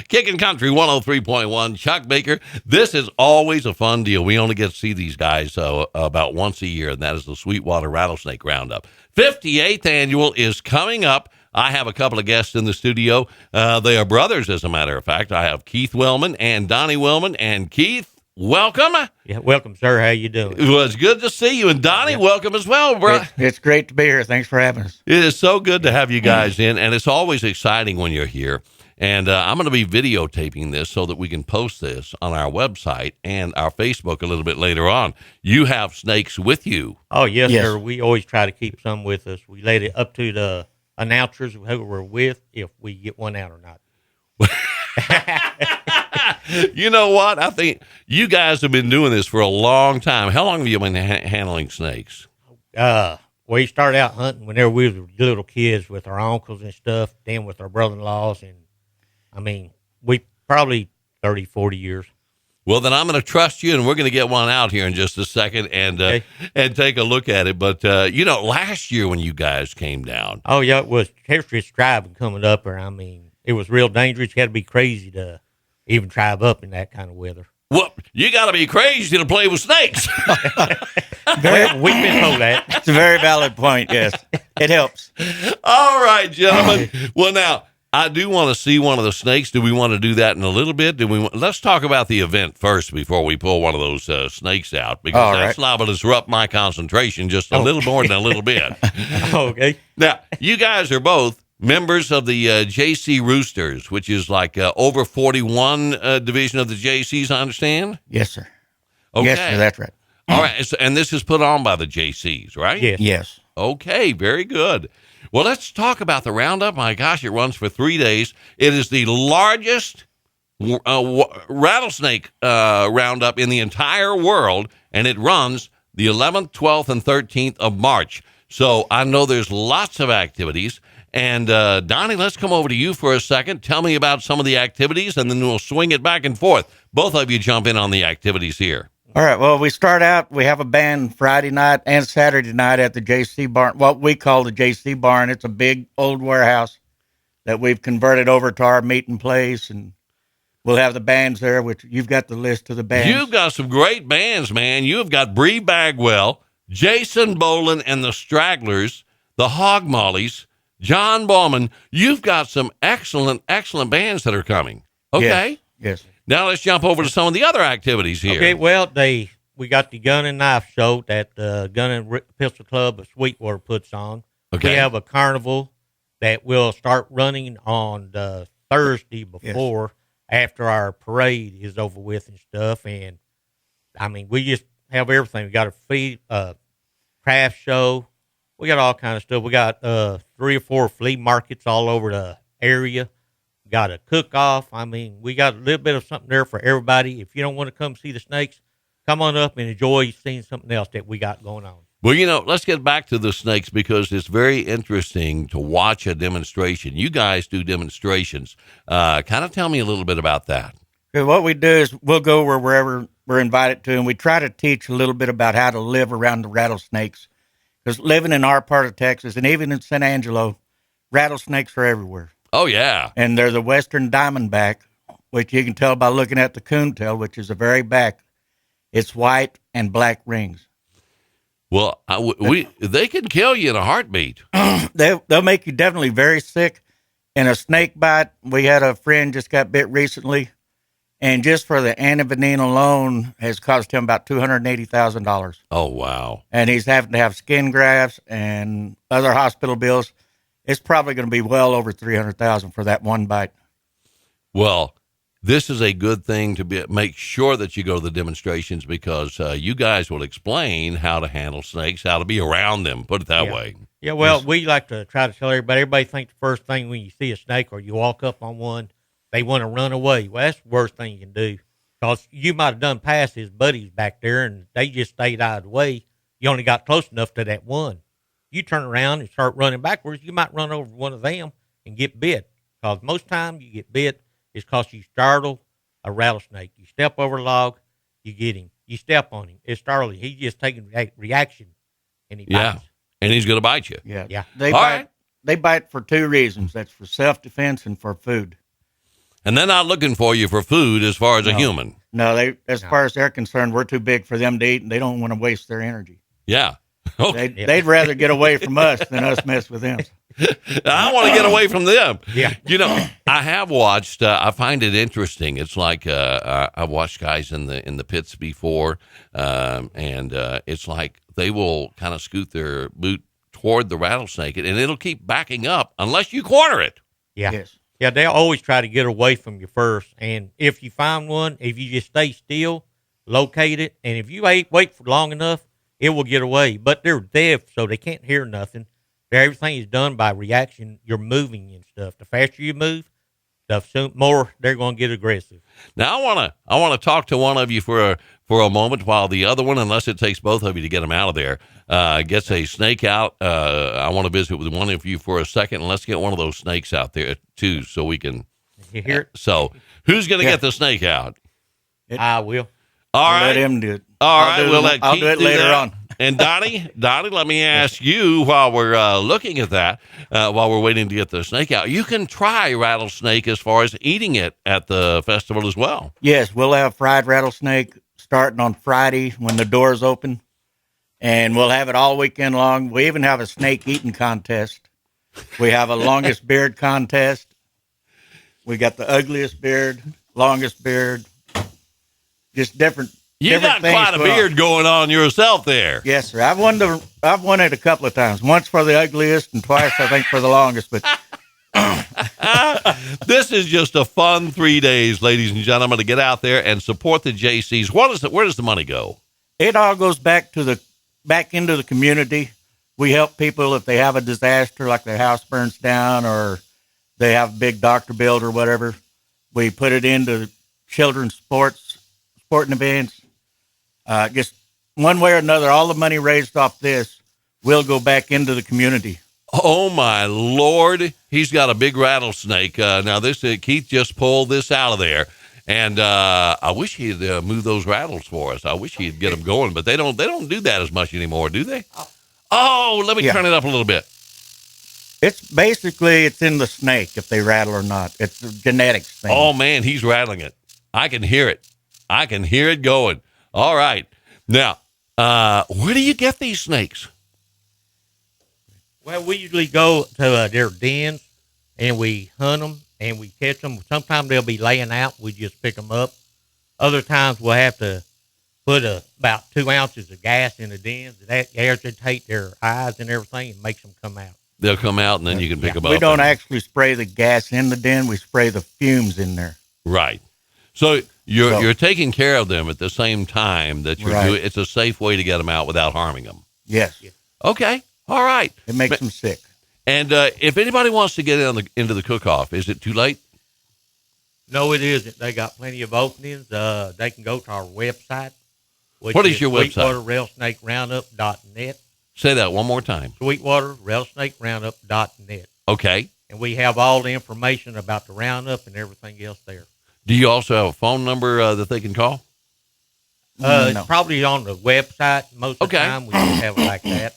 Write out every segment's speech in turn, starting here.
Kicking Country 103.1, Chuck Baker. This is always a fun deal. We only get to see these guys about once a year, and that is the Sweetwater Rattlesnake Roundup. 58th annual is coming up. I have a couple of guests in the studio. They are brothers, as a matter of fact. I have Keith Wellman and Donnie Wellman. And Keith, welcome. Yeah, welcome, sir. How you doing? Well, it's good to see you. And Donnie, welcome as well, bro. It's great to be here. Thanks for having us. It is so good to have you guys in, and it's always exciting when you're here. And I'm going to be videotaping this so that we can post this on our website and our Facebook a little bit later on. You have snakes with you. Oh, yes, sir. We always try to keep some with us. We let it up to the announcers who we're with if we get one out or not. You know what? I think you guys have been doing this for a long time. How long have you been handling snakes? We started out hunting whenever we were little kids with our uncles and stuff, then with our brother-in-laws, and I mean, we probably 30, 40 years. Well, then I'm going to trust you, and we're going to get one out here in just a second and take a look at it. But, last year when you guys came down. Oh, yeah, it was terrestrial driving coming up there. I mean, it was real dangerous. You had to be crazy to even drive up in that kind of weather. Well, you got to be crazy to play with snakes. We've been told that. It's a very valid point, yes. It helps. All right, gentlemen. Well, now, I do want to see one of the snakes. Do we want to do that in a little bit? Let's talk about the event first before we pull one of those snakes out, because that's liable to disrupt my concentration just a little more than a little bit. Okay. Now, you guys are both members of the JC Roosters, which is like over 41 division of the JCs, I understand? Yes, sir. Okay. Yes, sir, that's right. All right, and this is put on by the JCs, right? Yes. Yes. Okay, very good. Well, let's talk about the roundup. My gosh, it runs for 3 days. It is the largest rattlesnake roundup in the entire world, and it runs the 11th, 12th, and 13th of March. So I know there's lots of activities. And Donnie, let's come over to you for a second. Tell me about some of the activities, and then we'll swing it back and forth. Both of you jump in on the activities here. All right. Well, we start out, we have a band Friday night and Saturday night at the JC Barn, what we call the JC Barn. It's a big old warehouse that we've converted over to our meeting place, and we'll have the bands there, which you've got the list of the bands. You've got some great bands, man. You've got Bree Bagwell, Jason Bolin and the Stragglers, the Hog Mollies, John Bowman. You've got some excellent bands that are coming. Okay. Yes. Now let's jump over to some of the other activities here. Okay, well, we got the Gun and Knife Show that the Gun and Pistol Club of Sweetwater puts on. Okay. We have a carnival that will start running on the Thursday before, after our parade is over with and stuff. And, I mean, we just have everything. We got a craft show. We got all kind of stuff. We got 3 or 4 flea markets all over the area. Got a cook-off. I mean, we got a little bit of something there for everybody. If you don't want to come see the snakes, come on up and enjoy seeing something else that we got going on. Well, let's get back to the snakes, because it's very interesting to watch a demonstration. You guys do demonstrations. Kind of tell me a little bit about that. What we do is we'll go wherever we're invited to, and we try to teach a little bit about how to live around the rattlesnakes. Because living in our part of Texas, and even in Sanangelo, rattlesnakes are everywhere. Oh, yeah. And they're the western diamondback, which you can tell by looking at the coontail, which is the very back. It's white and black rings. Well, they can kill you in a heartbeat. They'll make you definitely very sick. And a snake bite, we had a friend just got bit recently, and just for the antivenin alone has cost him about $280,000. Oh, wow. And he's having to have skin grafts and other hospital bills. It's probably going to be well over $300,000 for that one bite. Well, this is a good thing to make sure that you go to the demonstrations, because you guys will explain how to handle snakes, how to be around them, put it that way. Yeah, well, we like to try to tell everybody thinks the first thing when you see a snake or you walk up on one, they want to run away. Well, that's the worst thing you can do, because you might have done past his buddies back there, and they just stayed out of the way. You only got close enough to that one. You turn around and start running backwards, you might run over one of them and get bit. Because most times you get bit is because you startle a rattlesnake. You step over a log, you get him. You step on him, it's startling. He's just taking reaction, and he bites. And he's going to bite you. Yeah. They bite for 2 reasons. That's for self-defense and for food. And they're not looking for you for food as far as a human. No, as far as they're concerned, we're too big for them to eat, and they don't want to waste their energy. Yeah. Okay. They'd rather get away from us than us mess with them. I want to get away from them. Yeah. You know, I have watched, I find it interesting. It's like, I've watched guys in the pits before, and it's like they will kind of scoot their boot toward the rattlesnake, and it'll keep backing up unless you corner it. Yeah. Yes. Yeah, they'll always try to get away from you first. And if you find one, if you just stay still, locate it, and if you wait for long enough, it will get away. But they're deaf, so they can't hear nothing. Everything is done by reaction. You're moving and stuff. The faster you move, the more they're going to get aggressive. Now I want to talk to one of you for a moment while the other one, unless it takes both of you to get them out of there, gets a snake out. I want to visit with one of you for a second, and let's get one of those snakes out there too, so we can. You hear it? So who's going to get the snake out? I will. All I'll right. let him do it. All right, we'll let I'll Keith do it later that. on. And Donnie, let me ask you while we're looking at that, while we're waiting to get the snake out, you can try rattlesnake as far as eating it at the festival as well. Yes, we'll have fried rattlesnake starting on Friday when the doors open, and we'll have it all weekend long. We even have a snake eating contest. We have a longest beard contest. We got the ugliest beard, longest beard, just different. You got quite a beard going on yourself there. Yes, sir. I've won it a couple of times. Once for the ugliest, and twice I think for the longest. But this is just a fun 3 days, ladies and gentlemen, to get out there and support the JCs. Where does the money go? it all goes back into the community. We help people if they have a disaster, like their house burns down or they have a big doctor bill or whatever. We put it into children's sporting events. Just one way or another, all the money raised off this will go back into the community. Oh, my Lord. He's got a big rattlesnake. Now, Keith just pulled this out of there. And I wish he'd move those rattles for us. I wish he'd get them going. But they don't do that as much anymore, do they? Oh, let me turn it up a little bit. It's in the snake if they rattle or not. It's a genetics thing. Oh, man, he's rattling it. I can hear it. I can hear it going. All right. Now, where do you get these snakes? Well, we usually go to their dens, and we hunt them, and we catch them. Sometimes they'll be laying out. We just pick them up. Other times we'll have to put about 2 ounces of gas in the dens. That irritates their eyes and everything and makes them come out. They'll come out, and then you can pick them up. We don't actually spray the gas in the den. We spray the fumes in there. Right. So you're taking care of them at the same time that you're doing. It's a safe way to get them out without harming them. Yes. Okay. All right. It makes them sick. And if anybody wants to get into the cook-off, is it too late? No, it isn't. They got plenty of openings. They can go to our website. What is your website? SweetwaterRattlesnakeRoundup.net. Say that one more time. SweetwaterRattlesnakeRoundup.net. Okay. And we have all the information about the roundup and everything else there. Do you also have a phone number that they can call? No. It's probably on the website. Most of the time we just have it like that.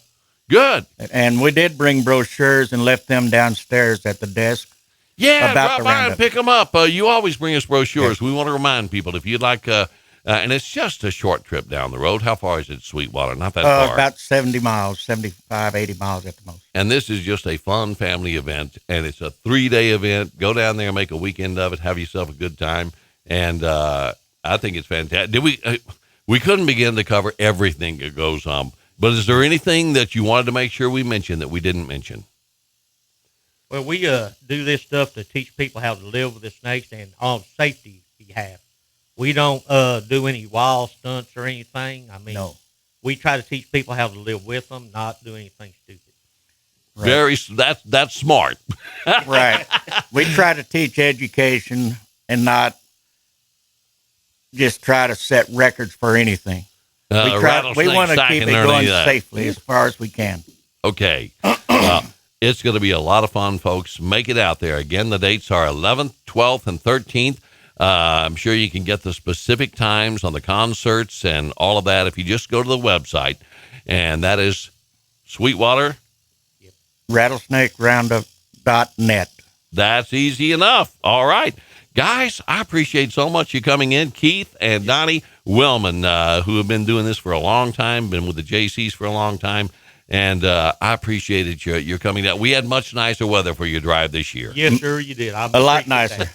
Good. And we did bring brochures and left them downstairs at the desk. Yeah, about drop the by and roundup. pick them up. You always bring us brochures. We want to remind people, if you'd like, and it's just a short trip down the road. How far is it, Sweetwater? Not that far. About 70 miles, 75, 80 miles at the most. And this is just a fun family event, and it's a 3-day event. Go down there, make a weekend of it, have yourself a good time, and I think it's fantastic. We couldn't begin to cover everything that goes on, but is there anything that you wanted to make sure we mentioned that we didn't mention? Well, we do this stuff to teach people how to live with the snakes and on safety behalf. We don't do any wild stunts or anything. I mean, No. we try to teach people how to live with them, not do anything stupid. Right. That's smart. Right. We try to teach education and not just try to set records for anything. We want to keep it going safely as far as we can. Okay. It's going to be a lot of fun, folks. Make it out there. Again, the dates are 11th, 12th, and 13th. I'm sure you can get the specific times on the concerts and all of that if you just go to the website, and that is Sweetwater. RattlesnakeRoundup.net. That's easy enough. All right. Guys, I appreciate so much you coming in. Keith and Donnie Wellman, who have been doing this for a long time, been with the JCs for a long time. And I appreciated your coming down. We had much nicer weather for your drive this year. Yes, sir, you did. A lot nicer.